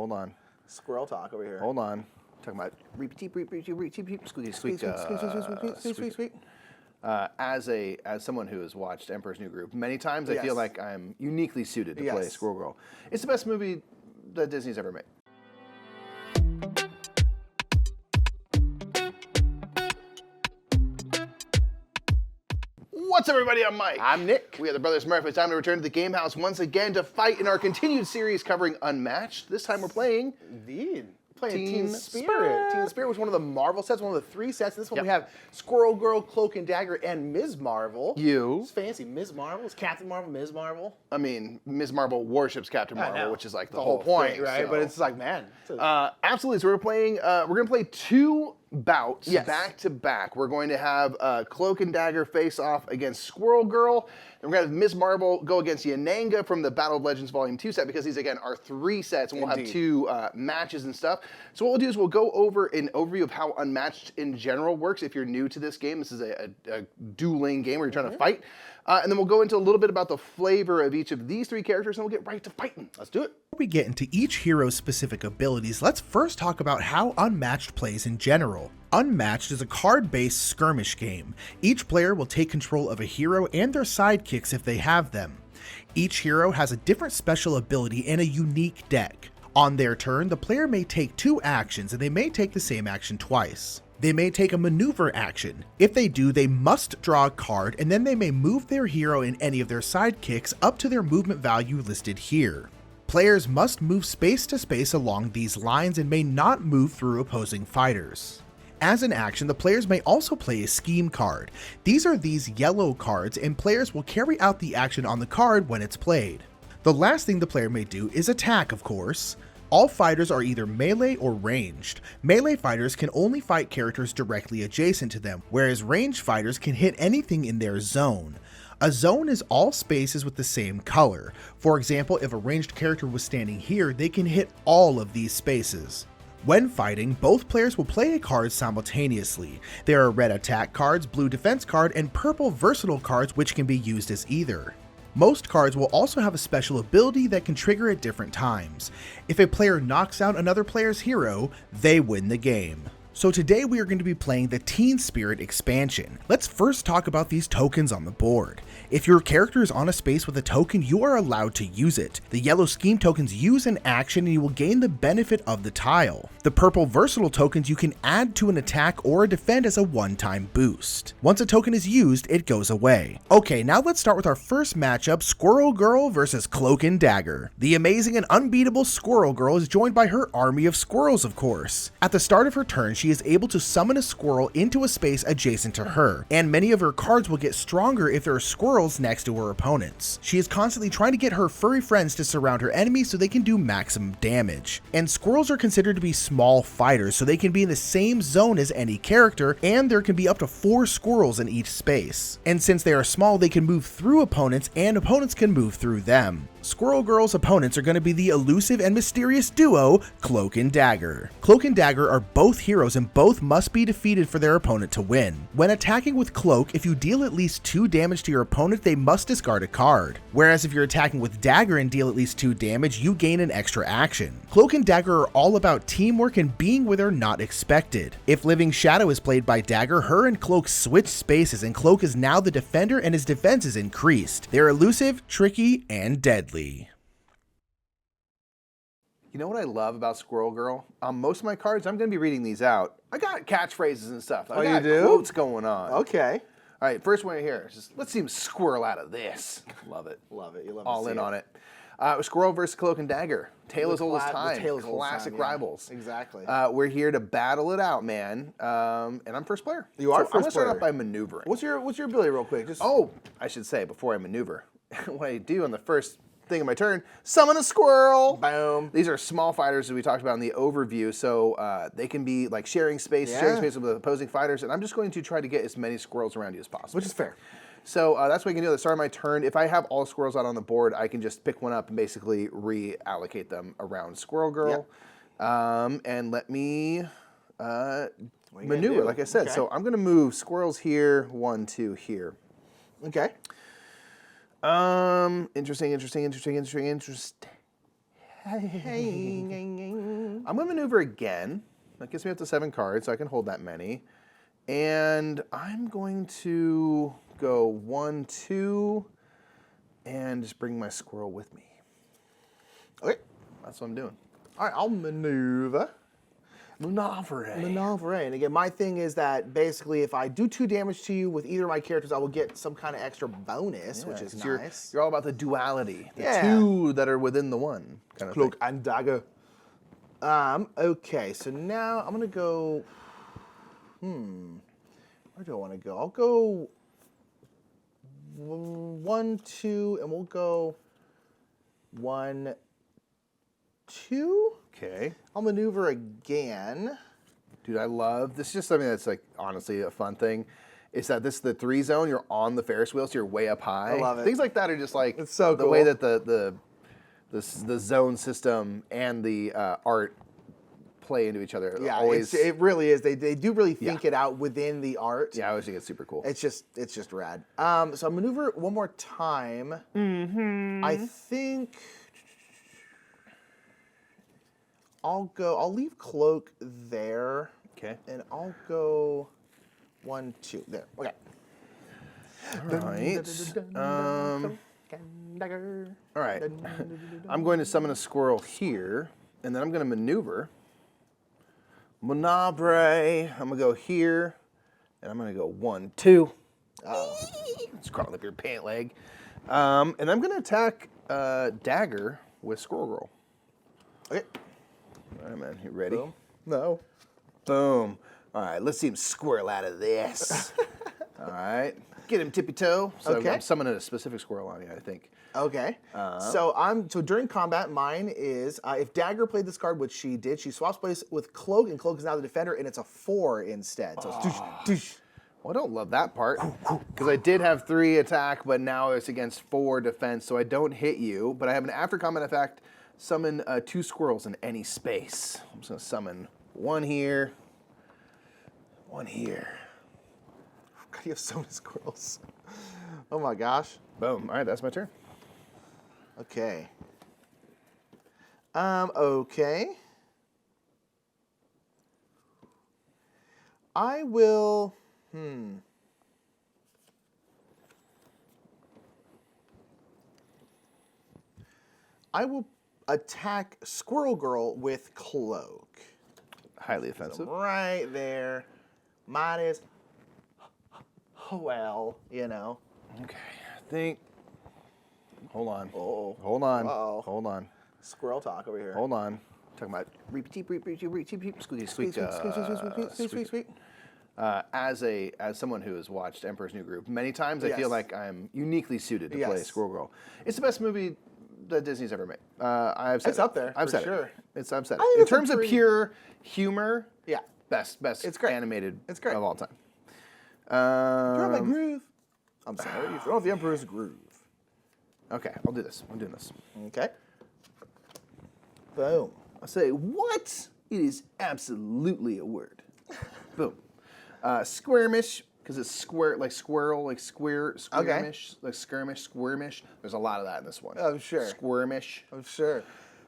Hold on. Squirrel talk over here. Hold on. Talking about squeaky squeak. As someone who has watched Emperor's New Groove many times, I feel like I'm uniquely suited to play Squirrel Girl. It's the best movie that Disney's ever made. What's up, everybody? I'm Mike. I'm Nick. We are the Brothers Murph. It's time to return to the Game House once again to fight in our continued series covering Unmatched. This time we're playing... Indeed. Playing Teen Teen Spirit. Teen Spirit was one of the Marvel sets, one of the 3 sets. This one we have Squirrel Girl, Cloak and Dagger, and Ms. Marvel. You. It's fancy. Ms. Marvel. It's Captain Marvel, Ms. Marvel. I mean, Ms. Marvel worships Captain Marvel, which is like the whole point, thing, right? So. But it's like, man. Absolutely. So we're playing. We're going to play 2 bouts back to back. We're going to have Cloak and Dagger face off against Squirrel Girl. And we're going to have Ms. Marvel go against Yennenga from the Battle of Legends Volume 2 set, because these, again, are 3 sets, and we'll have 2 matches and stuff. So what we'll do is we'll go over an overview of how Unmatched in general works. If you're new to this game, this is a dueling game where you're trying to fight. And then we'll go into a little bit about the flavor of each of these 3 characters, and we'll get right to fighting. Let's do it. Before we get into each hero's specific abilities, let's first talk about how Unmatched plays in general. Unmatched is a card-based skirmish game. Each player will take control of a hero and their sidekicks if they have them. Each hero has a different special ability and a unique deck. On their turn, the player may take 2 actions, and they may take the same action twice. They may take a maneuver action. If they do, they must draw a card, and then they may move their hero and any of their sidekicks up to their movement value listed here. Players must move space to space along these lines and may not move through opposing fighters. As an action, the players may also play a scheme card. These are these yellow cards, and players will carry out the action on the card when it's played. The last thing the player may do is attack, of course. All fighters are either melee or ranged. Melee fighters can only fight characters directly adjacent to them, whereas ranged fighters can hit anything in their zone. A zone is all spaces with the same color. For example, if a ranged character was standing here, they can hit all of these spaces. When fighting, both players will play a card simultaneously. There are red attack cards, blue defense card, and purple versatile cards which can be used as either. Most cards will also have a special ability that can trigger at different times. If a player knocks out another player's hero, they win the game. So today we are going to be playing the Teen Spirit expansion. Let's first talk about these tokens on the board. If your character is on a space with a token, you are allowed to use it. The yellow scheme tokens use an action and you will gain the benefit of the tile. The purple versatile tokens you can add to an attack or a defend as a one-time boost. Once a token is used, it goes away. Okay, now let's start with our first matchup, Squirrel Girl versus Cloak and Dagger. The amazing and unbeatable Squirrel Girl is joined by her army of squirrels, of course. At the start of her turn, she is able to summon a squirrel into a space adjacent to her, and many of her cards will get stronger if there are squirrels next to her opponents. She is constantly trying to get her furry friends to surround her enemies so they can do maximum damage. And squirrels are considered to be small fighters, so they can be in the same zone as any character, and there can be up to 4 squirrels in each space. And since they are small, they can move through opponents, and opponents can move through them. Squirrel Girl's opponents are going to be the elusive and mysterious duo, Cloak and Dagger. Cloak and Dagger are both heroes and both must be defeated for their opponent to win. When attacking with Cloak, if you deal at least 2 damage to your opponent, they must discard a card. Whereas if you're attacking with Dagger and deal at least 2 damage, you gain an extra action. Cloak and Dagger are all about teamwork and being where they're not expected. If Living Shadow is played by Dagger, her and Cloak switch spaces, and Cloak is now the defender and his defense is increased. They're elusive, tricky, and deadly. You know what I love about Squirrel Girl? On most of my cards, I'm going to be reading these out. I got catchphrases and stuff. I got quotes going on. Okay. All right, first one here. Just let's see him squirrel out of this. Love it. Love it. You love all in on it. Squirrel versus Cloak and Dagger. Tale as old as time. Classic rivals. Exactly. We're here to battle it out, man. And I'm first player. You are so first player. I'm going to start off by maneuvering. What's your ability real quick? I should say before I maneuver, what I do on the first thing of my turn, summon a squirrel. Boom. These are small fighters that we talked about in the overview, so they can be like sharing space with opposing fighters, and I'm just going to try to get as many squirrels around you as possible. Which is fair. So that's what I can do at the start of my turn. If I have all squirrels out on the board, I can just pick one up and basically reallocate them around Squirrel Girl. Yep. And let me maneuver, like I said. Okay. So I'm going to move squirrels here, 1, 2 here. Okay. Interesting. I'm going to maneuver again. That gets me up to 7 cards, so I can hold that many. And I'm going to go 1, 2, and just bring my squirrel with me. Okay. That's what I'm doing. All right, I'll maneuver. Maneuver. And again, my thing is that basically if I do 2 damage to you with either of my characters, I will get some kind of extra bonus, which is nice. You're all about the duality. The Yeah. 2 that are within the 1 kind of Cloak thing. and Dagger. Okay, so now I'm going to go... Where do I want to go? I'll go 1, 2, and we'll go 1, 2. Okay. I'll maneuver again. Dude, I love, this is just something that's like, honestly, a fun thing. Is that this is the 3 zone, you're on the Ferris wheel, so you're way up high. I love it. Things like that are just like, It's so the cool. way that the zone system and the art play into each other. Yeah, Always, it really is. They do really think it out within the art. yeah, I always think it's super cool. It's just rad. So I'll maneuver one more time. I think I'll leave Cloak there. Okay. And I'll go 1, 2. There. Okay. All right. I'm going to summon a squirrel here, and then I'm going to maneuver. Manabre. I'm going to go here, and I'm going to go 1, 2. It's crawling up your pant leg. And I'm going to attack Dagger with Squirrel Girl. Okay. All right, man. You ready? Boom. No. Boom. All right, let's see him squirrel out of this. All right. Get him tippy-toe. So Okay. I'm summoning a specific squirrel on you, I think. Okay. So during combat, mine is if Dagger played this card, which she did, she swaps place with Cloak, and Cloak is now the defender, and it's a 4 instead. So it's doosh, doosh. Well, I don't love that part because I did have 3 attack, but now it's against 4 defense, so I don't hit you. But I have an after combat effect, summon 2 squirrels in any space. I'm just going to summon 1 here, 1 here. God, you have so many squirrels. Oh my gosh. Boom. All right, that's my turn. Okay. Okay. I will. I will attack Squirrel Girl with Cloak. Highly offensive. Right there. Mine is. Well, you know. Okay, I think. Hold on. Oh. Hold on. Uh-oh. Hold on. Squirrel talk over here. Hold on. Talking about squeaky squeak. Sweet. As someone who has watched Emperor's New Groove many times, I feel Yes. like I'm uniquely suited to play Yes. Squirrel Girl. It's the best movie that Disney's ever made. I've said It's it. up there, I've for said sure. it. I've said I it. think In it's a terms of pretty- pure humor, Yeah. best It's great. animated It's great. of all time. Throw out my groove. I'm sorry. Throw out the Emperor's groove. Okay, I'll do this. I'm doing this. Okay. Boom. I'll say, what? It is absolutely a word. Boom. Squirmish, because it's square, like squirrel, like squirmish, like skirmish, squirmish. There's a lot of that in this one. Oh, sure. Squirmish. I'm sure.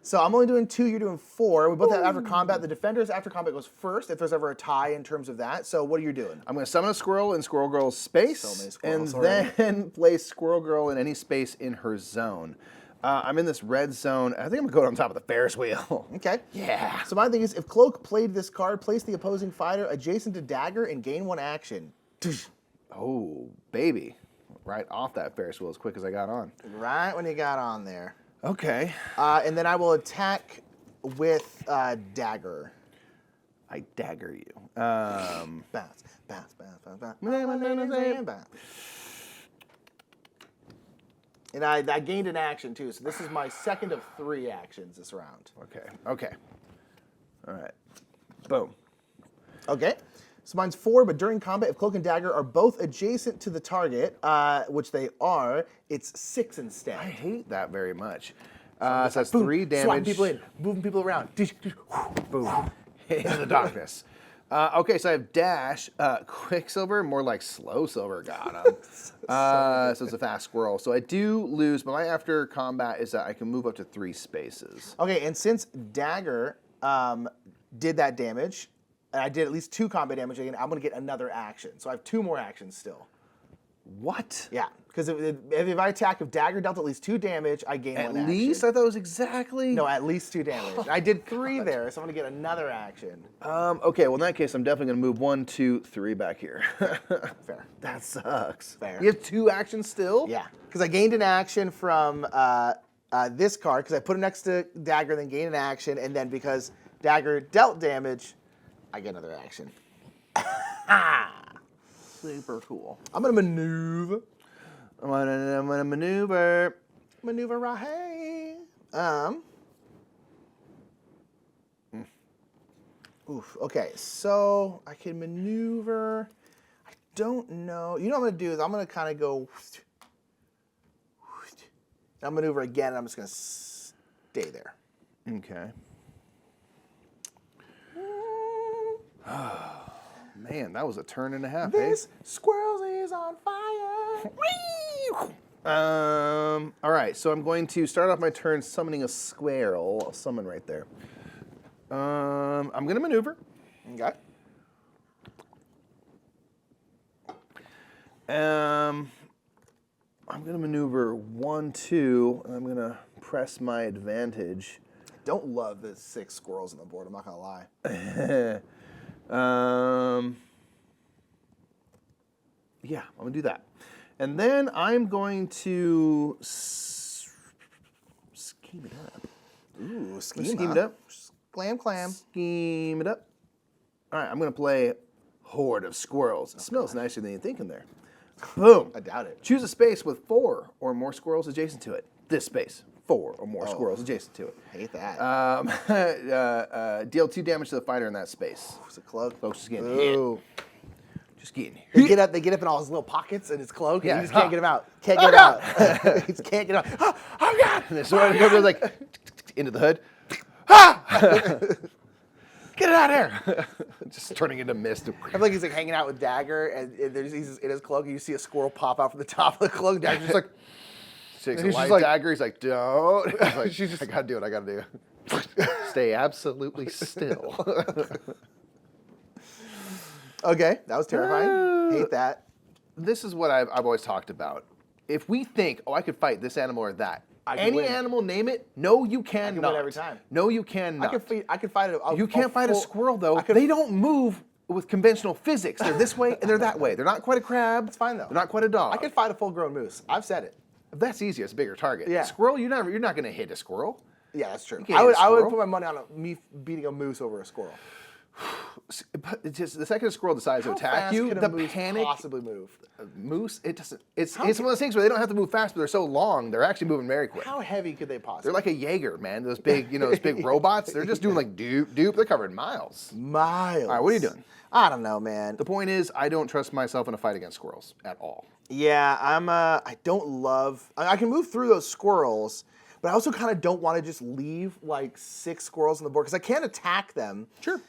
So I'm only doing 2, you're doing 4. We both have after combat. The defender's after combat goes first if there's ever a tie in terms of that. So what are you doing? I'm going to summon a squirrel in Squirrel Girl's space, So many and squirrels already. then place Squirrel Girl in any space in her zone. I'm in this red zone. I think I'm going to go on top of the Ferris wheel. Okay. Yeah. So my thing is, if Cloak played this card, place the opposing fighter adjacent to Dagger and gain 1 action. Oh, baby. Right off that Ferris wheel as quick as I got on. Right when you got on there. Okay. And then I will attack with Dagger. I dagger you. Bounce, bounce, bounce, bounce, bounce. Bounce. And I gained an action too, so this is my second of 3 actions this round. Okay. All right. Boom. Okay. So mine's 4, but during combat, if Cloak and Dagger are both adjacent to the target, which they are, it's 6 instead. I hate that very much. So that's Boom, 3 damage. Swatting people in, moving people around. Boom. In the darkness. Okay, so I have dash, Quicksilver, more like slow silver. Got him. So it's a fast squirrel. So I do lose, but my after combat is that I can move up to 3 spaces. Okay, and since Dagger did that damage, and I did at least 2 combat damage again, I'm going to get another action. So I have 2 more actions still. What? Yeah, because if I attack, if Dagger dealt at least 2 damage, I gain 1 action. At least? I thought it was exactly... No, at least 2 damage. I did 3 there, so I'm going to get another action. Okay, well, in that case, I'm definitely going to move 1, 2, 3 back here. Fair. That sucks. Fair. You have 2 actions still? Yeah, because I gained an action from this card, because I put it next to Dagger, then gained an action, and then because Dagger dealt damage, I get another action. Super cool. I'm going to maneuver. I'm gonna maneuver. Maneuver right. Oof. Okay, so I can maneuver. I don't know. You know what I'm going to do is I'm going to kind of go. I'll maneuver again, and I'm just going to stay there. Okay. Man, that was a turn and a half. This squirrel is on fire. All right, so I'm going to start off my turn summoning a squirrel. I'll summon right there. I'm going to maneuver. Okay. I'm going to maneuver 1, 2, and I'm going to press my advantage. Don't love the 6 squirrels on the board, I'm not going to lie. Yeah, I'm going to do that. And then I'm going to scheme it up. Ooh, Scheme it up. Clam. Scheme it up. All right, I'm going to play Horde of Squirrels. It smells nicer than you think in there. Boom. I doubt it. Choose a space with 4 or more squirrels adjacent to it. This space, 4 or more squirrels adjacent to it. Hate that. Deal 2 damage to the fighter in that space. It's a cloak. Cloak's just getting Ooh. hit. Just getting hit. They get up in all his little pockets in his cloak, Yeah. and he just can't get him out. Can't get him out. He just can't get him out. Oh God! And this one goes like into the hood. Ah! Get it out of here! Just turning into mist. I feel like he's like hanging out with Dagger, and he's in his cloak, and you see a squirrel pop out from the top of the cloak. Dagger's just like, Takes a he's light just like- dagger. He's like, don't. He's like, I gotta do what I gotta do. Stay absolutely still. okay, that was terrifying. Hate that. This is what I've always talked about. If we think, oh, I could fight this animal or that, I can any win. animal, name it. No, you cannot. win every time. No, you cannot. I can fight it. You can't fight a squirrel though. They don't move with conventional physics. They're this way and they're that way. They're not quite a crab. It's fine though. They're not quite a dog. I can fight a full-grown moose. I've said it. That's easy. It's a bigger target. Yeah. Squirrel, you're not going to hit a squirrel. Yeah, that's true. can't I hit a would squirrel. put my money on me beating a moose over a squirrel. But it's just the second a squirrel decides to How attack fast you, could the a moose panic. possibly move? Moose, it doesn't. It's one of those things where they don't have to move fast, but they're so long, they're actually moving very quick. How heavy could they possibly? They're like a Jaeger, man. Those big, those big robots. They're just doing like doop. They're covering miles. Miles. All right, what are you doing? I don't know, man. The point is, I don't trust myself in a fight against squirrels at all. Yeah, I don't love. I can move through those squirrels, but I also kind of don't want to just leave like 6 squirrels on the board because I can't attack them. Sure.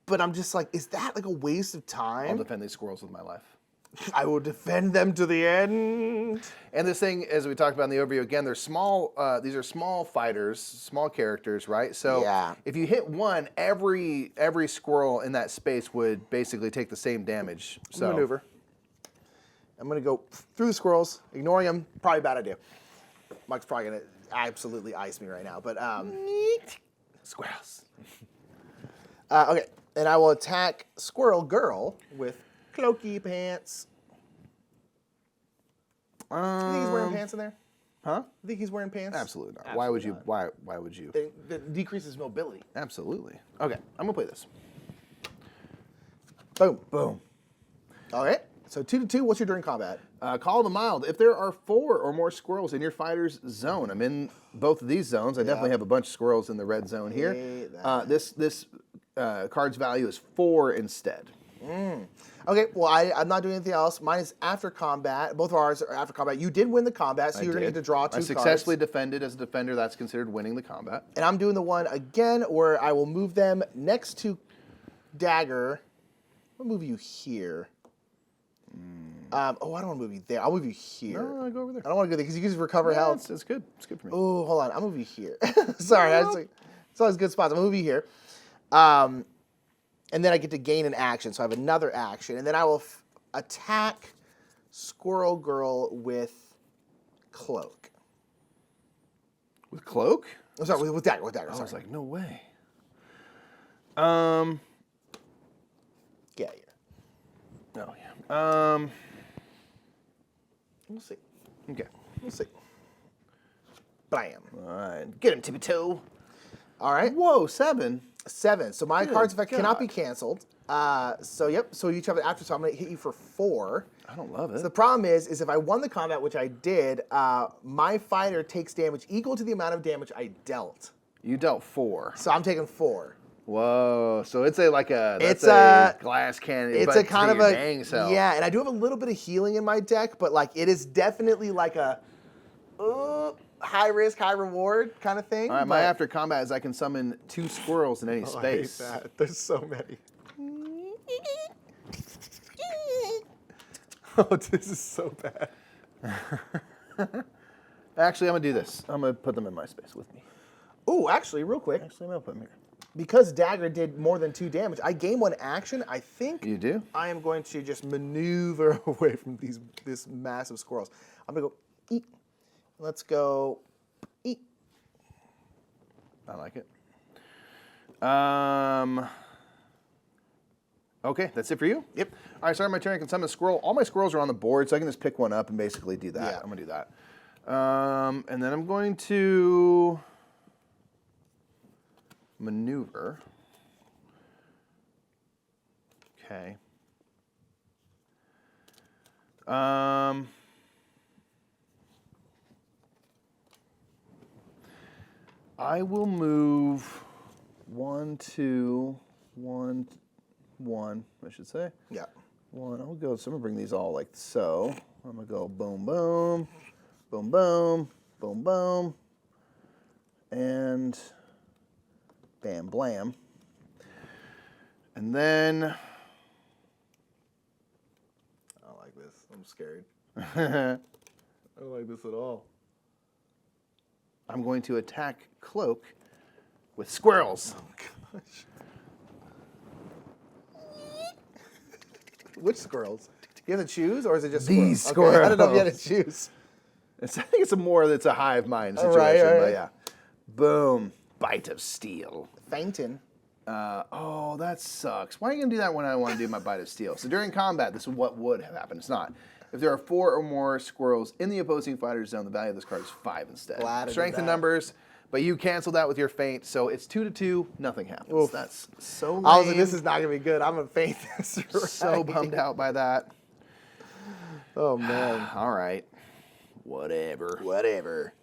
But I'm just like, is that like a waste of I'll time? defend these squirrels with my life. I will defend them to the end. And this thing, as we talked about in the overview, again, they're small. These are small fighters, small characters, right? So Yeah. if you hit one, every squirrel in that space would basically take the same damage. So Maneuver. I'm gonna go through the squirrels, ignoring them. Probably a bad idea. Mike's probably gonna absolutely ice me right now, but squirrels. okay. And I will attack Squirrel Girl with Cloaky Pants. You think he's wearing pants in there? Huh? You think he's wearing pants? Absolutely not. Why would you? Why would you? It decreases mobility. Absolutely. Okay, I'm gonna play this. Boom. Boom. All right. So 2-2. What's your during combat? Call of the Mild. If there are 4 or more squirrels in your fighter's zone, I'm in both of these zones. I definitely have a bunch of squirrels in the red zone here. This card's value is 4 instead. Okay, well, I'm not doing anything else. Mine is after combat. Both of ours are after combat. You did win the combat, so you're going to get to draw 2 cards. I successfully defended as a defender. That's considered winning the combat. And I'm doing the one again where I will move them next to Dagger. I'll move you here. I don't want to move you there. I'll move you here. No, go over there. I don't want to go there because you can just recover health. It's good. It's good for me. Oh, hold on. I'll move you here. Sorry. I was like, It's always good spots. I'm gonna move you here. And then I get to gain an action, so I have another action. And then I will attack Squirrel Girl with Cloak. With Cloak? I'm sorry, with Dagger, I was like, no way. Get out of here. Oh, yeah. We'll see. Okay. We'll see. Bam. All right. Get him, Tippy Toe. All right. Whoa, 7. 7. So my Good card's effect cannot be God. canceled. So you each have an after, so I'm going to hit you for 4. I don't love it. So the problem is if I won the combat, which I did, my fighter takes damage equal to the amount of damage I dealt. You dealt 4. So I'm taking 4. Whoa. So it's a glass cannon. It's but a kind of your a dang self. yeah, and I do have a little bit of healing in my deck, but like it is definitely like a high risk, high reward kind of thing. All right, my after combat is I can summon 2 squirrels in any space. I hate that. There's so many. Oh, this is so bad. Actually, I'm gonna do this. I'm gonna put them in my space with me. Ooh, actually, real quick, Actually, I'm gonna put them here. because Dagger did more than 2 damage, I gain 1 action. I think You do? I am going to just maneuver away from this massive squirrels. I'm gonna go eat. Let's go eat. I like it. Okay, that's it for you? Yep. All right, sorry, my turn. I can summon a squirrel. All my squirrels are on the board, so I can just pick one up and basically do that. Yeah. I'm gonna do that. And then I'm going to maneuver. Okay. I will move 1, 2, 1, 1, I should say. Yeah. 1. I'll go. So I'm gonna bring these all like so. I'm gonna go boom, boom, boom, boom, boom, boom, and bam, blam. And then I don't like this. I'm scared. I don't like this at all. I'm going to attack Cloak with squirrels. Oh gosh. Which squirrels? You have to choose, or is it just These squirrels? Okay, I don't know if you had to squirrels. choose. I think it's that's a hive mind situation, Right. but yeah. Boom. Bite of steel. Fainting. Oh, that sucks. Why are you going to do that when I want to do my bite of steel? So during combat, this is what would have happened. It's not. If there are 4 or more squirrels in the opposing fighter's zone, the value of this card is 5 instead. Glad I did Strength in that. numbers, but you canceled that with your feint, so it's 2 to 2. Nothing happens. Oof. That's so lame. I was like, this is not going to be good. I'm going to faint this. So right. bummed out by that. Oh, man. All right. Whatever. Whatever.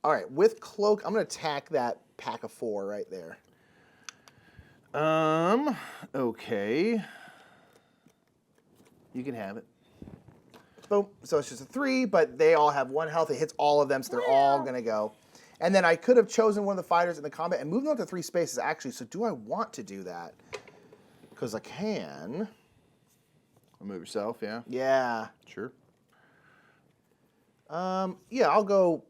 All right, with Cloak, I'm going to attack that pack of 4 right there. Okay. You can have it. Boom. So it's just a 3, but they all have 1 health. It hits all of them, so they're all going to go. And then I could have chosen one of the fighters in the combat and moved them up to 3 spaces, actually. So do I want to do that? Because I can. Move yourself, yeah? Yeah. Sure. Yeah, I'll go.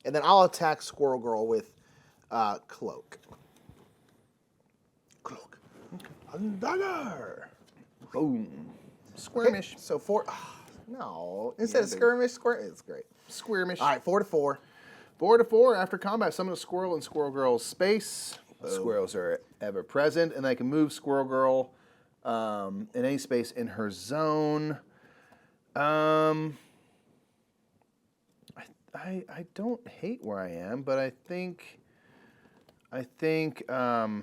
And then I'll attack Squirrel Girl with Cloak. Cloak. And Dagger. Boom. Okay, Squirmish. so 4. No. Instead of skirmish, it's great. Squirmish. All right, 4 to 4. 4 to 4. After combat, summon a squirrel in Squirrel Girl's space. Squirrels are ever present, and I can move Squirrel Girl in any space in her zone. I don't hate where I am, but I think I'll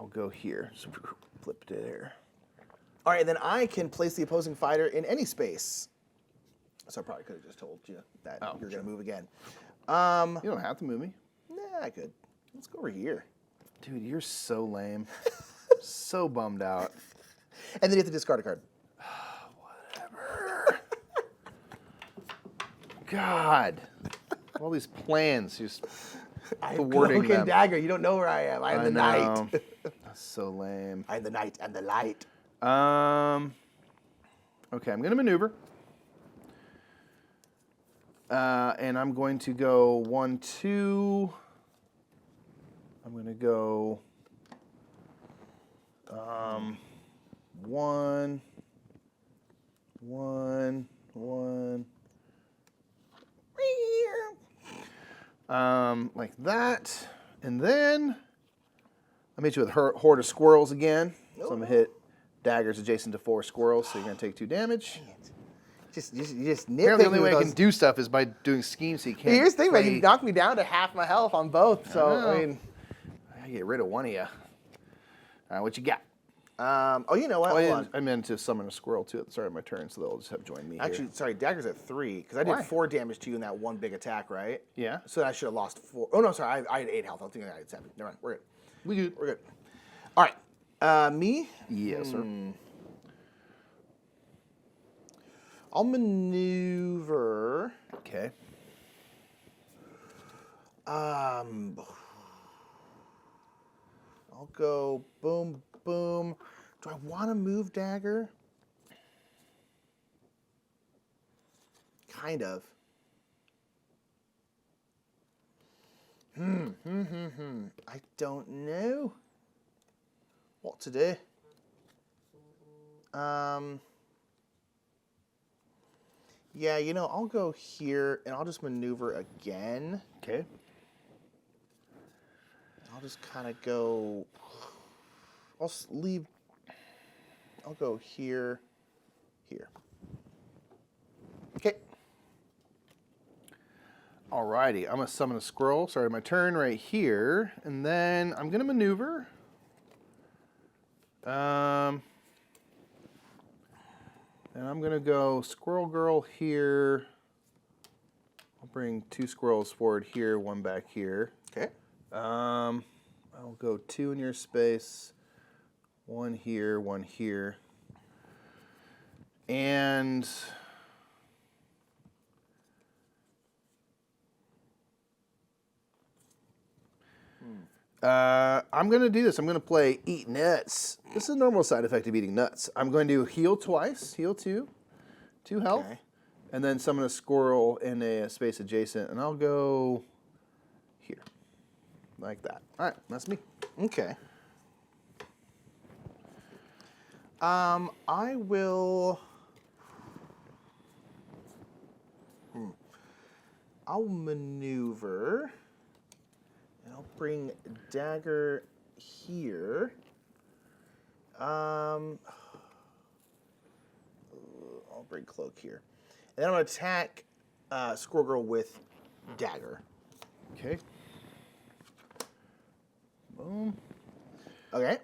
go here. So flip it there. All right, then I can place the opposing fighter in any space. So I probably could have just told you that you're going to move again. You don't have to move me. Nah, I could. Let's go over here. Dude, you're so lame. So bummed out. And then you have to discard a card. Whatever. God. All these plans, just thwarting Cloak and them. Dagger. You don't know where I am. I am the know. night. That's so lame. I am the night and the light. Okay, I'm going to maneuver. And I'm going to go 1, 2. I'm going to go 1, 1, 1. Like that. And then I'll hit you with Horde of Squirrels again. So I'm going to hit daggers adjacent to 4 squirrels, so you're going to take 2 damage. You just nitpick. Apparently the only way I can do stuff is by doing schemes so you can't. Here's the thing, man. You knocked me down to half my health on both, so I mean, I get rid of one of you. All right, what you got? Oh, you know what? Hold on. I meant to summon a squirrel too at the start of my turn, so they'll just have joined me. Actually, here. sorry, dagger's at 3 because I did Why? 4 damage to you in that one big attack, right? Yeah. So I should have lost 4. Oh no, sorry, I had 8 health. I was thinking I had 7. Never mind, we're good. We're good. All right, me? Yes, sir. I'll maneuver. Okay. I'll go boom, boom. Do I want to move dagger? Kind of. I don't know what to do. Yeah, you know, I'll go here and I'll just maneuver again. Okay. I'll just kind of go. I'll go here, here. Okay. Alrighty, I'm gonna summon a squirrel. Sorry, my turn right here, and then I'm gonna maneuver. And I'm gonna go Squirrel Girl here. I'll bring 2 squirrels forward here, 1 back here. Okay. I'll go 2 in your space, 1 here, 1 here. And I'm going to do this. I'm going to play Eat Nuts. This is a normal side effect of eating nuts. I'm going to heal twice, heal 2 health, Okay. and then summon a squirrel in a space adjacent, and I'll go here, like that. All right, that's me. Okay. I will. I'll maneuver, and I'll bring dagger here. I'll bring cloak here, and then I'm gonna attack Squirrel Girl with dagger. Okay. Boom. Okay.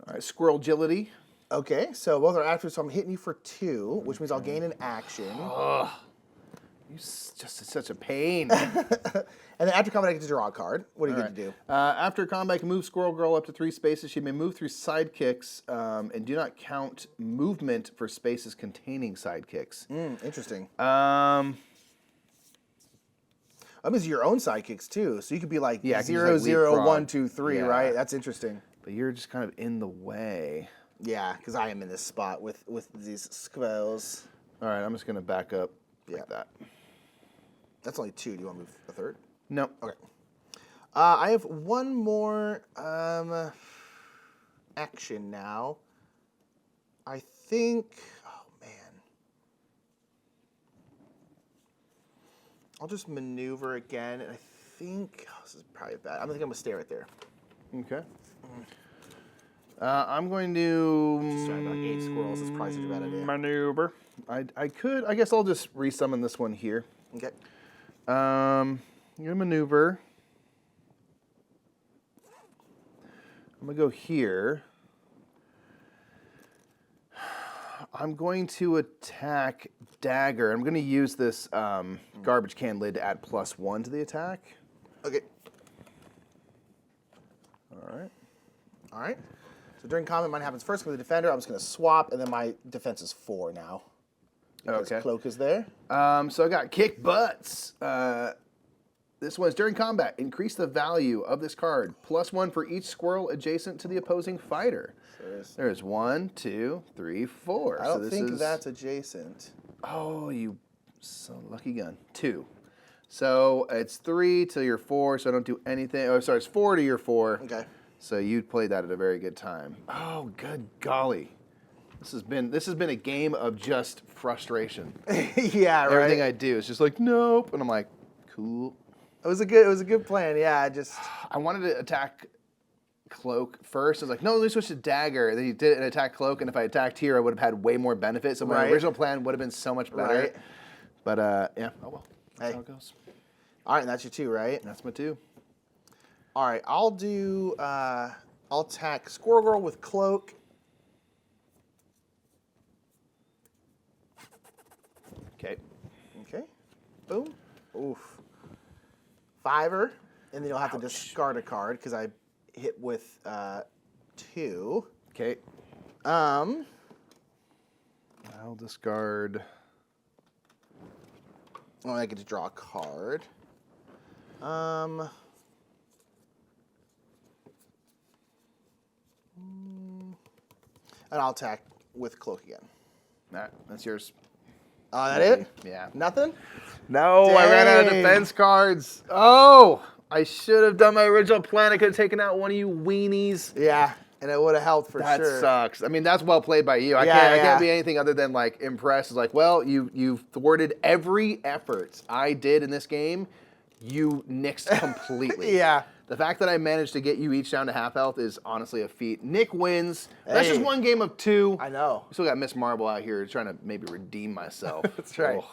All right, squirrel agility. Okay, so both are active, so I'm hitting you for 2, which means I'll gain an action. You're just such a pain. And then after combat, I get to draw a card. What do you get to do? After combat, I can move Squirrel Girl up to 3 spaces. She may move through sidekicks and do not count movement for spaces containing sidekicks. Interesting. Um, That means your own sidekicks too. So you could be like Yeah, I can just, 0, like, 0, leapfrog. 1, 2, 3, Yeah. right? That's interesting. but you're just kind of in the way. Yeah, because I am in this spot with these squirrels. All right, I'm just going to back up Yeah. like that. That's only 2. Do you want to move a 3rd? No. Okay. I have one more action now. I think. Oh man. I'll just maneuver again, and I think this is probably bad. I think I'm gonna stay right there. Okay. I'm going to Sorry, about 8 squirrels. It's probably such a bad idea. maneuver. I could. I guess I'll just resummon this one here. Okay. I'm gonna maneuver. I'm gonna go here. I'm going to attack Dagger. I'm gonna use this garbage can lid to add +1 to the attack. Okay. All right. All right. So during combat, mine happens first with the defender. I'm just gonna swap, and then my defense is 4 now. Because Okay. Cloak is there. So I got Kick Butts. This one's during combat. Increase the value of this card. +1 for each squirrel adjacent to the opposing fighter. There's 1, 2, 3, 4. I don't think that's adjacent. Oh, you so lucky gun. 2. So it's 3 till you're 4, so I don't do anything. Oh, sorry, it's 4 to your 4. Okay. So you played that at a very good time. Oh, good golly. This has been a game of just frustration. Yeah, right. Everything I do is just like, nope. And I'm like, cool. It was a good plan. Yeah, I wanted to attack Cloak first. I was like, no, let me switch to Dagger. And then you did it and attack Cloak, and if I attacked here, I would have had way more benefit. So my original plan would have been so much better. Right. But yeah, oh well. That's how it goes. All right, and that's your 2, right? That's my 2. All right, I'll do. I'll attack Squirrel Girl with Cloak. Okay. Okay. Boom. Oof. 5er, and then you'll have to discard a card because I hit with 2. Okay. I'll discard. Oh, I get to draw a card. And I'll attack with Cloak again. All right, that's yours. Oh, that it? Yeah. Nothing? No, I ran out of defense cards. Oh, I should have done my original plan. I could have taken out one of you weenies. Yeah, and it would have helped for sure. That sucks. I mean, that's well played by you. I can't be anything other than like impressed. It's like, well, you've thwarted every effort I did in this game. You nixed completely. Yeah. The fact that I managed to get you each down to half health is honestly a feat. Nick wins. That's just one game of 2. I know. We still got Miss Marble out here trying to maybe redeem myself. That's right. Oh.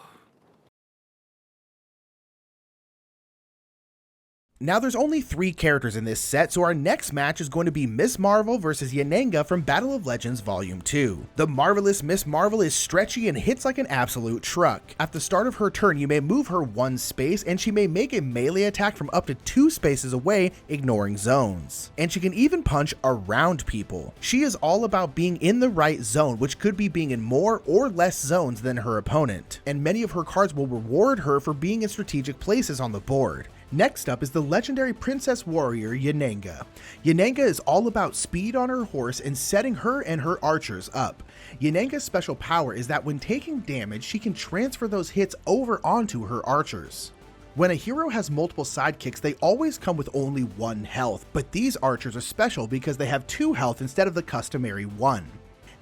Now there's only 3 characters in this set, so our next match is going to be Miss Marvel versus Yennenga from Battle of Legends Volume 2. The marvelous Miss Marvel is stretchy and hits like an absolute truck. At the start of her turn, you may move her 1 space, and she may make a melee attack from up to 2 spaces away, ignoring zones. And she can even punch around people. She is all about being in the right zone, which could be being in more or less zones than her opponent. And many of her cards will reward her for being in strategic places on the board. Next up is the legendary Princess Warrior Yennenga. Yennenga is all about speed on her horse and setting her and her archers up. Yennenga's special power is that when taking damage, she can transfer those hits over onto her archers. When a hero has multiple sidekicks, they always come with only 1 health, but these archers are special because they have 2 health instead of the customary 1.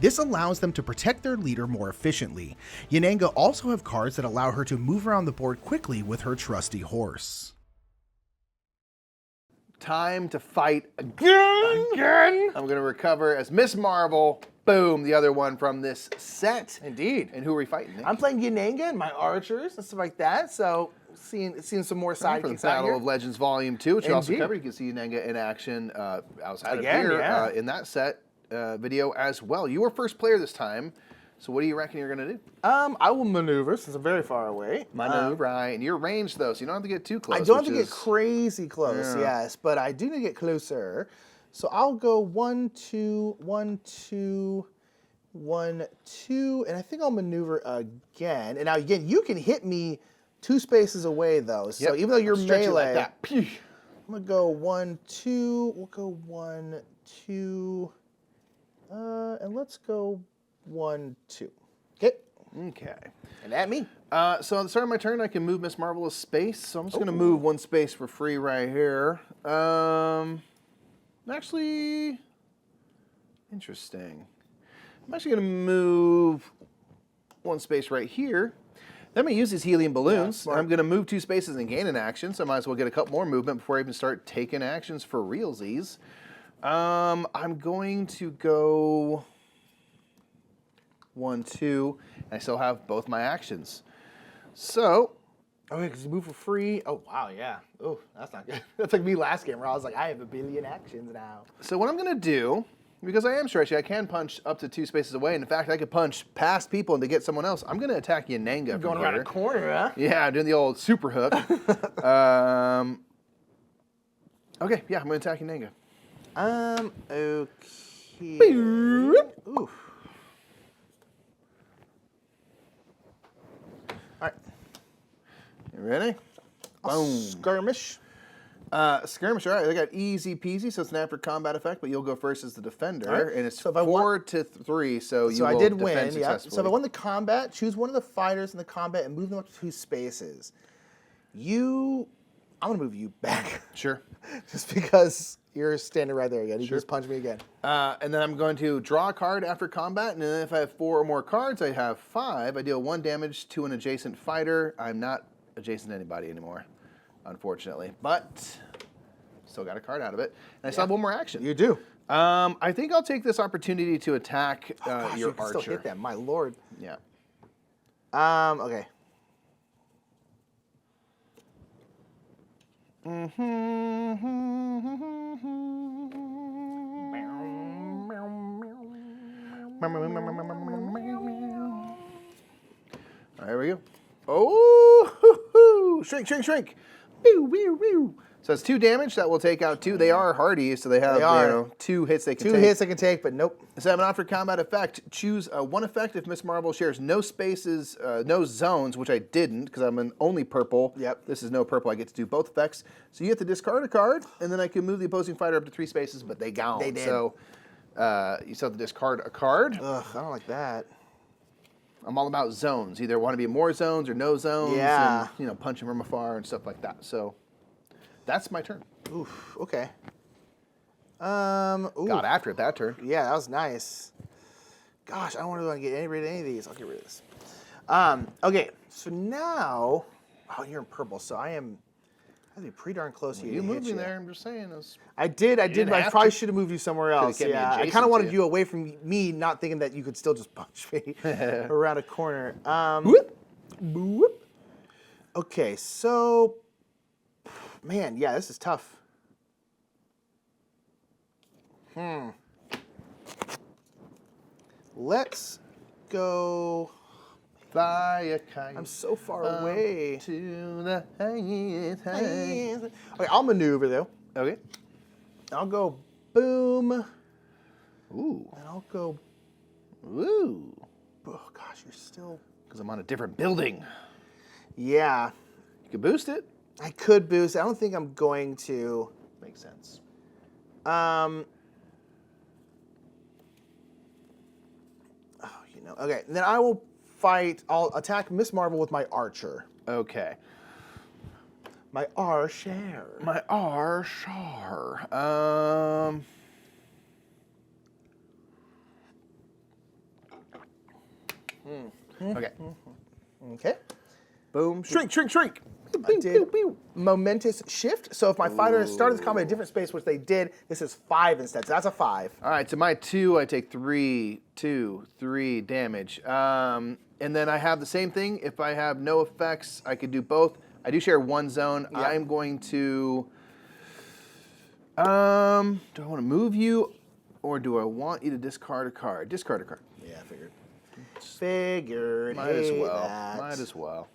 This allows them to protect their leader more efficiently. Yennenga also have cards that allow her to move around the board quickly with her trusty horse. Time to fight again. I'm going to recover as Miss Marvel. Boom, the other one from this set. Indeed. And who are we fighting, Nick? I'm playing Yennenga and my archers and stuff like that, so seeing some more sidekicks out here. Battle of Legends Volume 2, which you also covered. You can see Yennenga in action outside of here in that set video as well. You were first player this time. So what do you reckon you're going to do? I will maneuver since I'm very far away. Maneuver, right. And you're ranged, though, so you don't have to get too close. I don't have to get crazy close, yes, but I do need to get closer. So I'll go 1, 2, 1, 2, 1, 2, and I think I'll maneuver again. And now, again, you can hit me 2 spaces away, though. So even though you're melee, like that. I'm going to go 1, 2. We'll go 1, 2. And let's go 1, 2. Okay. Okay. And at me. So at the start of my turn, I can move Miss Marvel a space. So I'm just going to move 1 space for free right here. Actually, interesting. I'm actually going to move 1 space right here. Then I'm going to use these helium balloons. I'm going to move 2 spaces and gain an action, so I might as well get a couple more movement before I even start taking actions for realsies. I'm going to go 1, 2, and I still have both my actions. So, oh, yeah, because you move for free. Oh, wow, yeah. Oh, that's not good. That's like me last game where I was like, I have 1 billion actions now. So what I'm going to do, because I am stretchy, I can punch up to 2 spaces away, and in fact, I could punch past people and to get someone else. I'm going to attack Yennenga. Going around a corner, huh? Yeah, doing the old super hook. Okay, yeah, I'm going to attack Yennenga. Okay. Oof. All right. You ready? Boom. Skirmish. Skirmish, all right. They got easy peasy, so it's an after combat effect, but you'll go first as the defender. Right. And it's So if I 4 to 3, so you will I did defend win, yeah. successfully. So if I won the combat, choose one of the fighters in the combat and move them up to 2 spaces. I'm gonna move you back. Sure. Just because you're standing right there again. You just punch me again. And then I'm going to draw a card after combat, and then if I have 4 or more cards, I have 5. I deal 1 damage to an adjacent fighter. I'm not adjacent to anybody anymore, unfortunately. But still got a card out of it. And I still have 1 more action. You do. I think I'll take this opportunity to attack Gosh, your you can archer. still hit them, my lord. Yeah. Okay. There we go. Oh, shrink, shrink, shrink. Woo, woo, woo. So it's 2 damage. That will take out 2. They are hardy, so they have 2 hits they can take. 2 hits I can take, but nope. So I have an offer combat effect. Choose 1 effect if Miss Marvel shares no spaces, no zones, which I didn't because I'm an only purple. Yep. This is no purple. I get to do both effects. So you have to discard a card, and then I can move the opposing fighter up to 3 spaces, but they gone. They did. So you still have to discard a card. Ugh, I don't like that. I'm all about zones. Either want to be more zones or no zones. Yeah. And, punch them from afar and stuff like that. So that's my turn. Oof, okay. Got after it that turn. Yeah, that was nice. Gosh, I don't want to get rid of any of these. I'll get rid of this. Okay, so now, oh, you're in purple, so I have to be pretty darn close to you. You to moved hit me you. there. I'm just saying. I did, didn't but I have probably to. should have moved you somewhere else. kept me Yeah, I adjacent kind of wanted to you away from me, not thinking that you could still just punch me around a corner. Whoop. Whoop. Okay, so, man, yeah, this is tough. Let's go. Fly a kite. I'm so far away. To the highest height. Okay, I'll maneuver though. Okay. I'll go boom. Ooh. And I'll go. Ooh. Oh gosh, you're still. Because I'm on a different building. Yeah, You can boost it. I could boost. I don't think I'm going to. Makes sense. Okay, then I will fight. I'll attack Miss Marvel with my archer. Okay. My archer. My archer. Okay. Okay. Boom. Shrink, shrink, shrink. I did momentous shift. So if my fighter started this combat in a different space, which they did, this is 5 instead. So that's a 5. All right, so my 2, I take 3 damage. And then I have the same thing. If I have no effects, I could do both. I do share 1 zone. Yep. I'm going to... do I want to move you, or do I want you to discard a card? Discard a card. Yeah, I figured. Figured. Might as Hey, well. that. Might as well.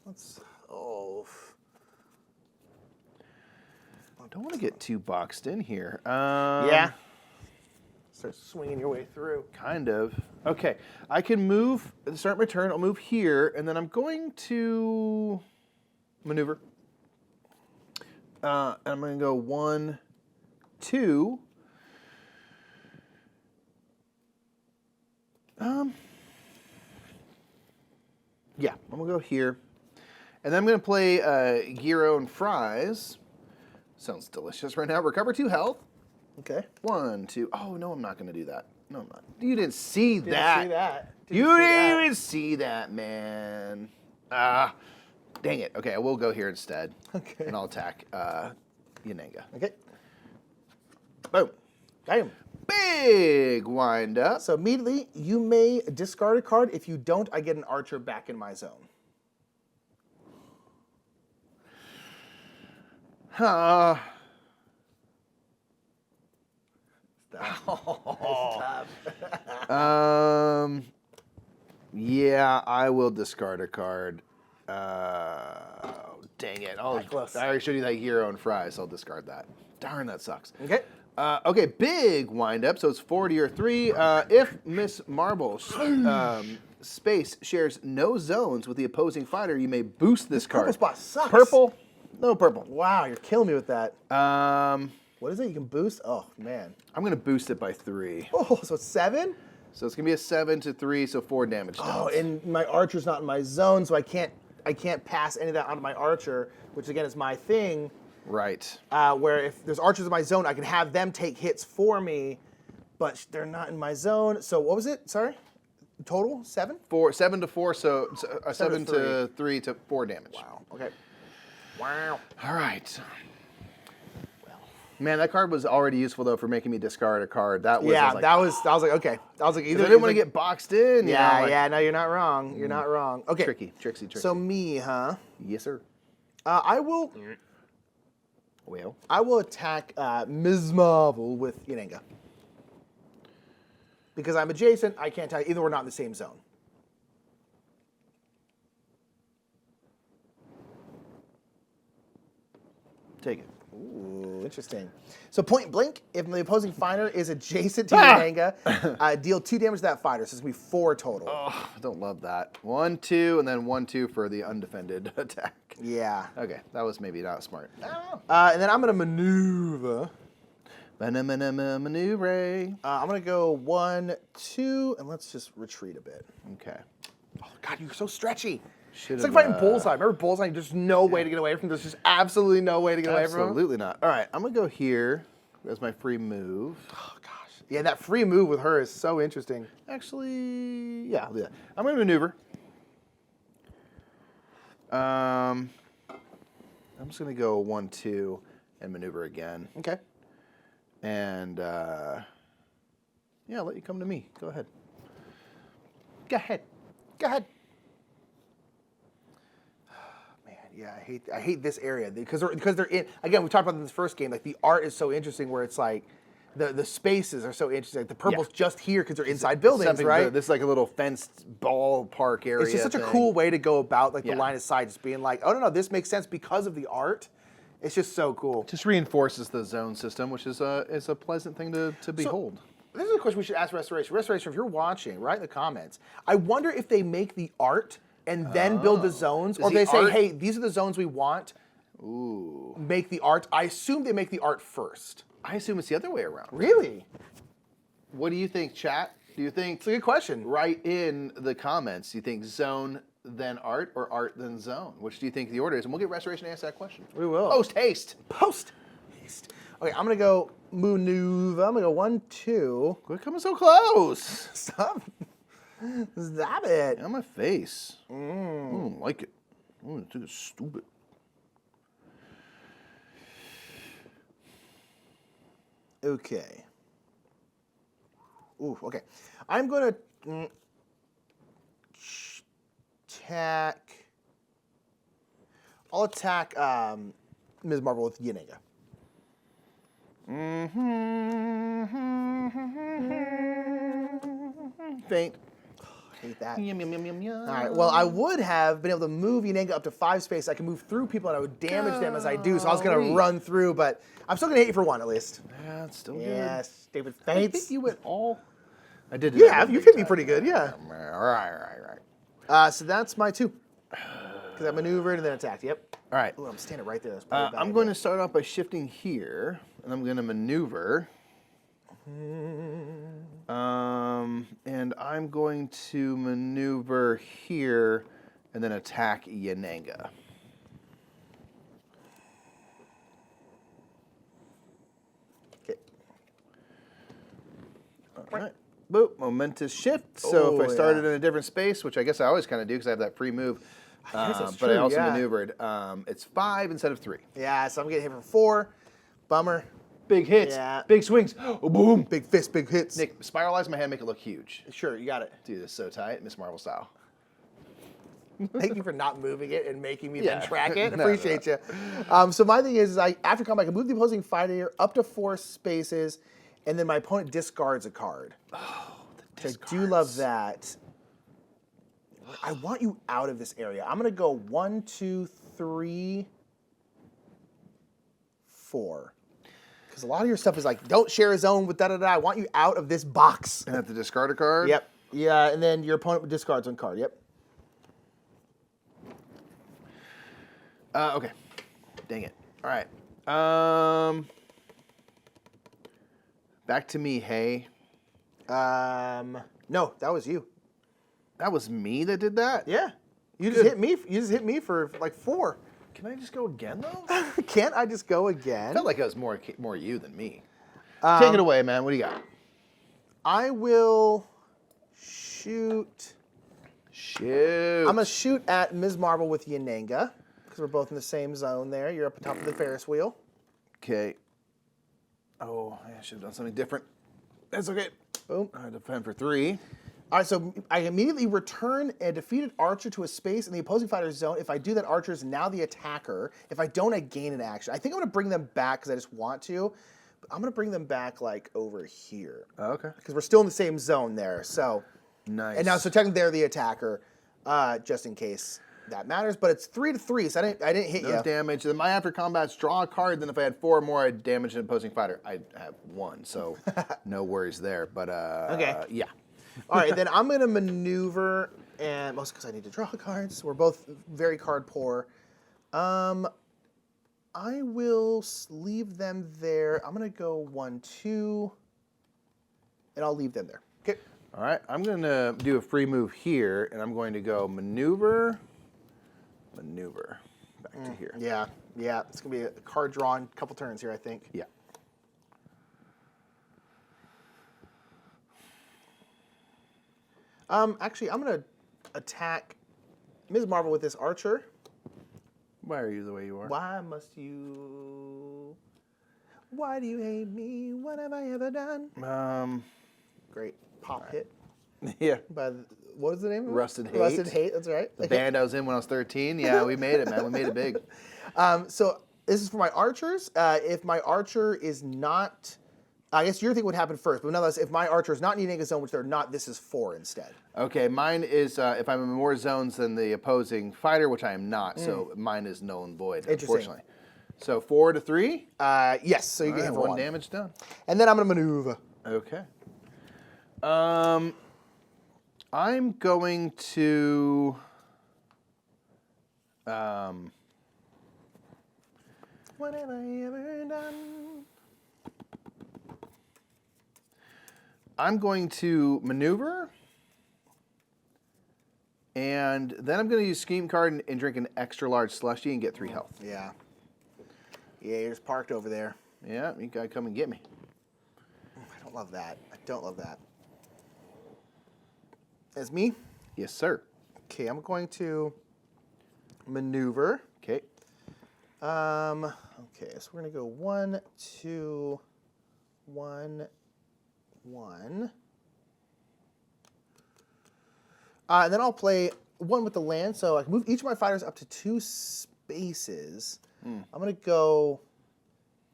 Let's. Oh. I don't want to get too boxed in here. Yeah. Start swinging your way through. Kind of. Okay, I can move at the start of my turn. I'll move here, and then I'm going to maneuver. And I'm going to go 1, 2. Yeah, I'm going to go here. And then I'm going to play gyro and fries. Sounds delicious right now. Recover 2 health. Okay. 1, 2. Oh, no, I'm not going to do that. No, I'm not. You didn't see Didn't that. see that. You didn't even see that, man. Ah, dang it. Okay, I will go here instead. Okay. And I'll attack Yennenga. Okay. Boom. Damn. Big wind up. So immediately, you may discard a card. If you don't, I get an archer back in my zone. Yeah, I will discard a card. Dang it. I already showed you that gyro and fries, so I'll discard that. Darn, that sucks. Okay. Okay, big wind up, so it's 4 to your 3. If Miss Marble space shares no zones with the opposing fighter, you may boost this card. Purple spot sucks. Purple? No purple. Wow, you're killing me with that. I'm What is it? You can boost? Oh, man. going to boost it by 3. Oh, so it's 7? So it's going to be a 7 to 3, so 4 damage. Oh, and my archer's not in my zone, so I can't I can't pass any of that onto my archer, which again is my thing. Right. Where if there's archers in my zone, I can have them take hits for me, but they're not in my zone. So what was it? Sorry, total 7? 7 to 4, so 7 to 3 to 4 damage. Wow. Okay. Wow. All right. Man, that card was already useful though for making me discard a card. That was Yeah, I was like, okay. I was like, either I didn't want to get boxed in. Yeah, you know, no, you're not wrong. You're not wrong. Okay. Tricky. So me, huh? Yes, sir. I will attack Ms. Marvel with Yennenga. Because I'm adjacent, I can't attack. Either we're not in the same zone. Take it. Ooh, interesting. So point blank, if the opposing fighter is adjacent to Yennenga, deal 2 damage to that fighter. So it's going to be 4 total. Oh, I don't love that. 1, 2, and then 1, 2 for the undefended attack. Yeah. Okay, that was maybe not smart. And then I'm going to maneuver. Maneuver. I'm going to go 1, 2, and let's just retreat a bit. Okay. Oh, God, you're so stretchy. Should've, It's like fighting Bullseye. Remember Bullseye? There's no way to get away from him. There's just absolutely no way to get away from him. Absolutely not. All right, I'm going to go here as my free move. Oh, gosh. Yeah, that free move with her is so interesting. Actually, yeah, I'll do that. I'm going to maneuver. I'm just going to go 1, 2, and maneuver again. Okay. And, yeah, I'll let you come to me. Go ahead. Go ahead. Go ahead. Man, yeah, I hate this area because they're in. Again, we talked about in this first game. Like the art is so interesting, where it's like the spaces are so interesting. Like the purple's just here because they're inside buildings, right? This is like a little fenced ballpark area. It's just such a cool way to go about like the Yeah. line of sight, just being like, oh no, this makes sense because of the art. It's just so cool. Just reinforces the zone system, which is a pleasant thing to behold. This is a question we should ask Restoration. Restoration, if you're watching, write in the comments. I wonder if they make the art and then build the zones, or Is they the say, art- hey, these are the zones we want. Ooh. Make the art. I assume they make the art first. I assume it's the other way around. Really? What do you think, chat? Do you think, It's a good question. write in the comments, do you think zone then art or art then zone? Which do you think the order is? And we'll get Restoration to answer that question. We will. Post haste. Post. Okay, I'm going to go maneuver. I'm going to go 1, 2. We're coming so close. Stop. Stop it. On my face. I don't like it. I think it's stupid. Okay. Ooh, okay. I'm going to attack. I'll attack Ms. Marvel with Yennenga. Faint. I hate that. Yum, yum, yum, yum, yum. All right. Well, I would have been able to move Yennenga up to 5 space. I can move through people, and I would damage them as I do. So I was going to Golly. run through, but I'm still going to hit you for 1 at least. Yeah, it's still good. Yes, David I Faints. think you went all. I did. You have. You've hit me pretty good, yeah. All right. So that's my 2. Because I maneuvered and then attacked. Yep. All right. Ooh, I'm standing right there. That's probably a bad I'm going idea. to start off by shifting here, and I'm going to maneuver. And I'm going to maneuver here, and then attack Yennenga. Okay. All right. Boop. Momentous shift. So if I Oh, started yeah. in a different space, which I guess I always kind of do because I have that free move, guess that's but I true, also yeah. maneuvered. It's 5 instead of 3. Yeah, so I'm getting hit for 4. Bummer. Big hits. Yeah. Big swings. Oh, boom. Big fist, big hits. Nick, spiralize my hand, make it look huge. Sure, you got it. Dude, this is so tight, Miss Marvel style. Thank you for not moving it and making me Yeah. then track it. No, Appreciate you. So my thing is after combat, I can move the opposing fighter up to 4 spaces, and then my opponent discards a card. Oh, I do love that. I want you out of this area. I'm going to go 1, 2, 3, 4. Because a lot of your stuff is like, don't share a zone with da-da-da. I want you out of this box. And I have to discard a card? Yep. Yeah, and then your opponent discards one card. Yep. Okay. Dang it. All right. Back to me, hey. No, that was you. That was me that did that? Yeah. You just hit me. You just hit me for like 4. Can I just go again though? Can't I just go again? Felt like it was more you than me. Take it away, man. What do you got? I will shoot. Shoot. I'm gonna shoot at Ms. Marvel with Yennenga because we're both in the same zone. There, you're up on top of the Ferris wheel. Okay. Oh, I should have done something different. That's okay. Boom. I defend for 3. All right, so I immediately return a defeated archer to a space in the opposing fighter's zone. If I do, that archer is now the attacker. If I don't, I gain an action. I think I'm going to bring them back because I just want to. But I'm going to bring them back, like, over here. Okay. Because we're still in the same zone there, so. Nice. And now, so technically they're the attacker, just in case that matters. But it's 3 to 3, so I didn't hit you. No damage. Then my after combat's draw a card. Then if I had 4 or more, I'd damage an opposing fighter. I have 1, so no worries there. But, Okay. Yeah. All right, then I'm going to maneuver, and mostly because I need to draw cards. We're both very card poor. I will leave them there. I'm going to go 1, 2, and I'll leave them there. Okay. All right. I'm going to do a free move here, and I'm going to go maneuver, back to here. Yeah. It's going to be a card draw in a couple turns here, I think. Yeah. Actually, I'm going to attack Ms. Marvel with this archer. Why are you the way you are? Why must you? Why do you hate me? What have I ever done? Great pop hit. Yeah. By what is the name of it? Rusted Hate. Rusted Hate. That's right. The band I was in when I was 13. Yeah, we made it, man. We made it big. So this is for my archers. If my archer is not, I guess your thing would happen first. But nonetheless, if my archer is not in Yennenga zone, which they're not, this is 4 instead. Okay, mine is if I'm in more zones than the opposing fighter, which I am not. So mine is null and void. Unfortunately. So 4 to 3. Yes. So you get hit for 1 1 damage done. And then I'm gonna maneuver. Okay. I'm going to. What have I ever done? I'm going to maneuver, and then I'm going to use Scheme Card and drink an extra large slushy and get 3 health. Yeah. Yeah, you're just parked over there. Yeah, you gotta come and get me. I don't love that. I don't love that. That's me? Yes, sir. Okay, I'm going to maneuver. Okay. Okay, so we're gonna go 1, 2, 1, 1. And then I'll play 1 with the land, so I can move each of my fighters up to 2 spaces. I'm gonna go.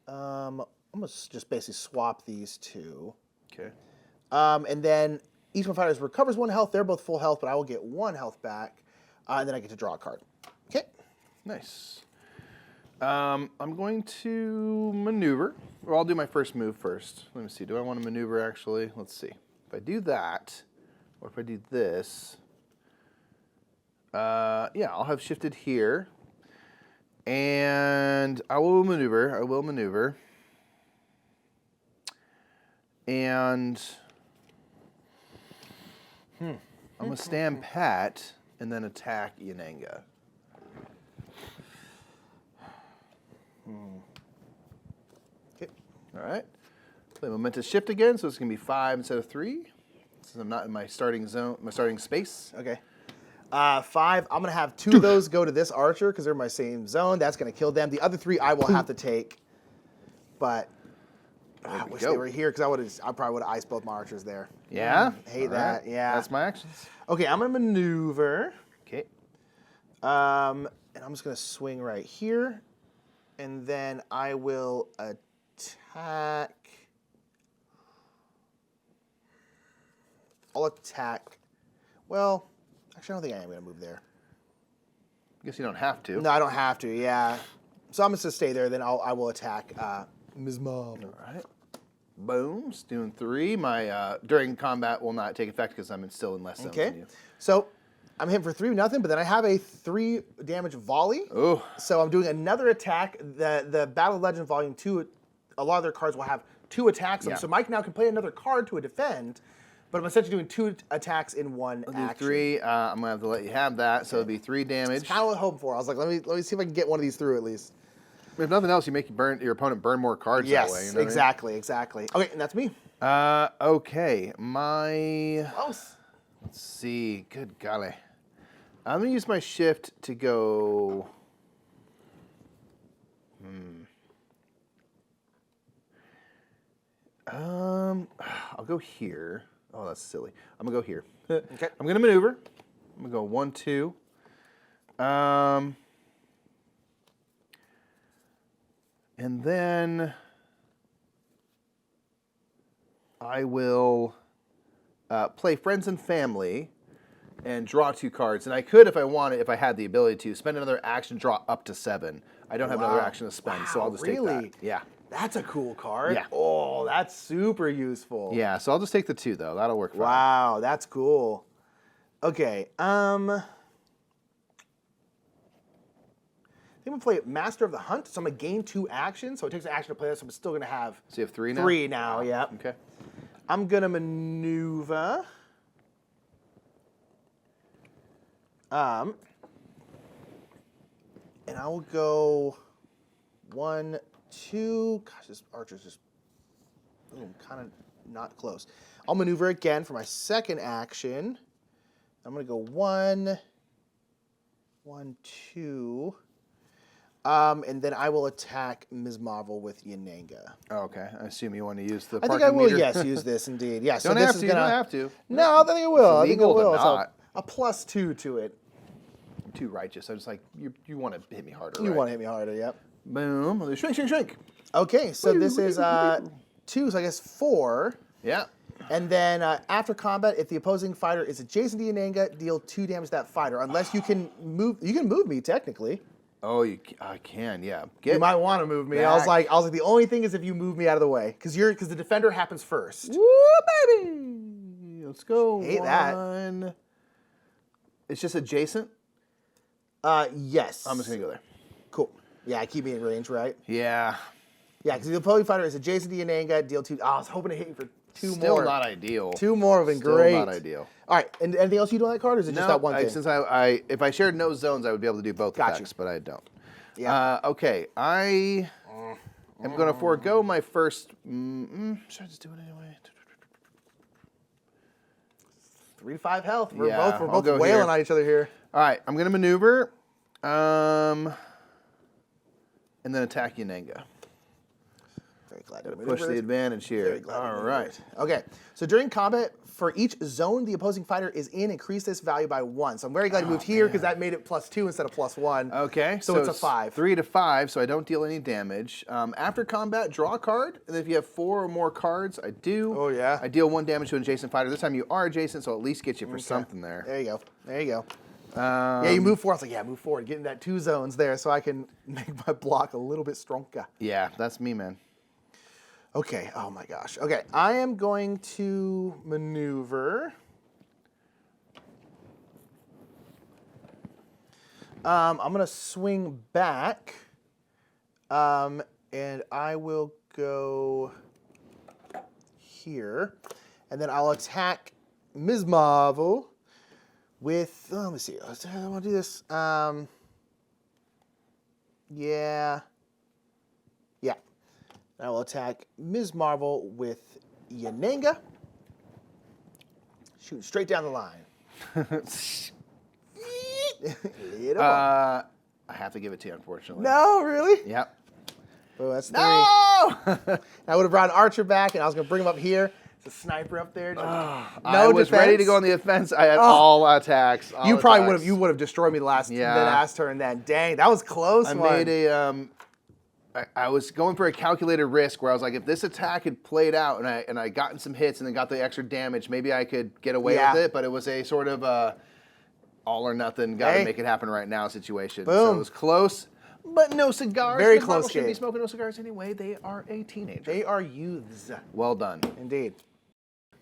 I'm gonna just basically swap these 2. Okay. And then each of my fighters recovers 1 health. They're both full health, but I will get 1 health back, and then I get to draw a card. Okay. Nice. I'm going to maneuver. Or I'll do my first move first. Let me see. Do I want to maneuver actually? Let's see. If I do that, or if I do this, yeah, I'll have shifted here. And I will maneuver. And I'm going to stand pat and then attack Yennenga. Okay. All right. Play momentous shift again, so it's going to be 5 instead of 3. Since I'm not in my starting zone, my starting space. Okay. 5. I'm going to have 2 of those go to this archer because they're in my same zone. That's going to kill them. The other 3 I will have to take. But I wish they were here because I probably would have iced both my archers there. Yeah? Hate that. Yeah. That's my actions. Okay, I'm going to maneuver. Okay. And I'm just going to swing right here. And then I will attack. I'll attack. Well, actually, I don't think I am going to move there. I guess you don't have to. No, I don't have to, yeah. So I'm just going to stay there, then I will attack Ms. Mom. All right. Boom. It's doing 3. My during combat will not take effect because I'm still in less zones than Okay. you. So I'm hitting for 3-0, but then I have a 3 damage volley. Oh. So I'm doing another attack. The Battle of Legends Volume 2, a lot of their cards will have 2 attacks. Yeah. So Mike now can play another card to a defend. But I'm essentially doing 2 attacks in one I'll action. do 3. I'm gonna have to let you have that. So it'll be 3 damage. That's kind of what I hoped for. I was like, let me see if I can get one of these through at least. If nothing else, you make your opponent burn more cards that way. Yes, You know exactly. Okay, and that's me. Okay, my... Close. Let's see. Good golly. I'm going to use my shift to go... I'll go here. Oh, that's silly. I'm going to go here. Okay. I'm going to maneuver. I'm going to go 1, 2. And then I will play Friends and Family and draw 2 cards. And I could, if I wanted, if I had the ability to, spend another action, draw up to 7. I don't have another action to spend, so I'll just take that. Yeah. That's a cool card. Yeah. Oh, that's super useful. Yeah, so I'll just take the 2, though. That'll work fine. Wow, that's cool. Okay, I think I'm gonna play Master of the Hunt, so I'm gonna gain 2 actions, so it takes an action to play this, so I'm still gonna have So you have 3 now? 3 now, yeah. Okay. I'm gonna maneuver. And I will go 1, 2. Gosh, this archer's just kind of not close. I'll maneuver again for my second action. I'm gonna go 1, 1, 2. And then I will attack Ms. Marvel with Yennenga. Oh, okay. I assume you want to use the I think parking I will, meter? yes, use this indeed. Yeah, so Don't this have is to. gonna... You don't have to. No, I think I will. I think I legal to will. So not. a +2 to it. I'm too righteous. I just like, you want to hit me harder, You right? want to hit me harder, yep. Boom. I'll do shrink, shrink, shrink. Okay, so this is 2, so I guess 4. Yeah. And then after combat, if the opposing fighter is adjacent to Yennenga, deal 2 damage to that fighter. Unless you can move, me technically. Oh, I can, yeah. You might want to move me. I was like, the only thing is if you move me out of the way, because the defender happens first. Woo, baby. Let's go. Hate that. It's just adjacent. Yes. I'm just gonna go there. Cool. Yeah, keep me in range, right? Yeah. Yeah, because the opposing fighter is adjacent to Yennenga, deal 2. I was hoping to hit you for 2 more. Still not ideal. 2 more would have been Still great. not ideal. All right, and anything else you do on that card, or is it just that one thing? Since if I shared no zones, I would be able to do both effects, but I don't. Yeah. Okay, I am going to forego my first. Should I just do it anyway? 3 to 5 health. We're Yeah, I'll both go wailing here. on each other here. All right, I'm going to maneuver, and then attack Yennenga. Very glad to Push maneuver. the advantage Very here. glad to All maneuver right. it. Okay, so during combat, for each zone the opposing fighter is in, increase this value by 1. So I'm very glad I moved here because that made it +2 instead of +1. Okay, so it's a 5. 3 to 5, so I don't deal any damage. After combat, draw a card, and if you have 4 or more cards, I do. Oh, yeah? I deal 1 damage to an adjacent fighter. This time you are adjacent, so I'll at least get you for something there. There you go. There you go. Yeah, you move forward. I was like, yeah, move forward. Getting that 2 zones there so I can make my block a little bit stronger. Yeah, that's me, man. Okay, oh my gosh. Okay, I am going to maneuver. I'm going to swing back, and I will go here, and then I'll attack Ms. Marvel with, let me see, I want to do this. Yeah. I will attack Ms. Marvel with Yennenga. Shooting straight down the line. I have to give it to you, unfortunately. No, really? Yep. Oh, that's 3. No! I would have brought an archer back, and I was going to bring him up here. It's a sniper up there. I was ready to go on the offense. I had all attacks. You probably would have destroyed me the last turn. Then, dang, that was close. I made a. I was going for a calculated risk where I was like, if this attack had played out and I gotten some hits and then got the extra damage, maybe I could get away with it. But it was a sort of all or nothing, got to make it happen right now situation. Boom. So it was close, but no cigars. Very The close Marvel shouldn't game. be smoking no cigars anyway. They are a teenager. They are youths. Well done. Indeed.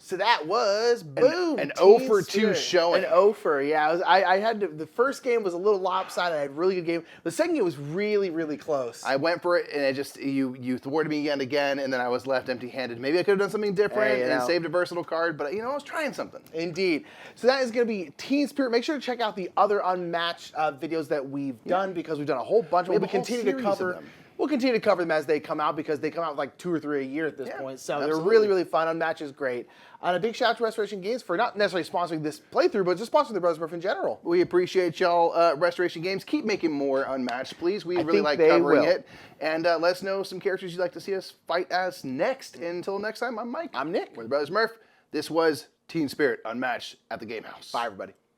So that was boom. An Teen 0 for 2 Spirit. showing. An 0 for, yeah. I had to, the first game was a little lopsided. I had a really good game. The second game was really, really close. I went for it, and it just you thwarted me again, and then I was left empty-handed. Maybe I could have done something different and saved a versatile card, but I was trying something. Indeed. So that is going to be Teen Spirit. Make sure to check out the other Unmatched videos that we've done because we've done a whole bunch. We have We a whole continue to series cover of them. We'll continue to cover them as they come out because they come out like 2 or 3 a year at this point. So they're absolutely. really, really fun. Unmatched is great. And a big shout out to Restoration Games for not necessarily sponsoring this playthrough, but just sponsoring the Brothers Murph in general. We appreciate y'all, Restoration Games. Keep making more Unmatched, please. We really think like they covering will. it. And let us know some characters you'd like to see us fight as next. Until next time, I'm Mike. I'm Nick. We're the Brothers Murph. This was Teen Spirit Unmatched at the Game House. Bye, everybody.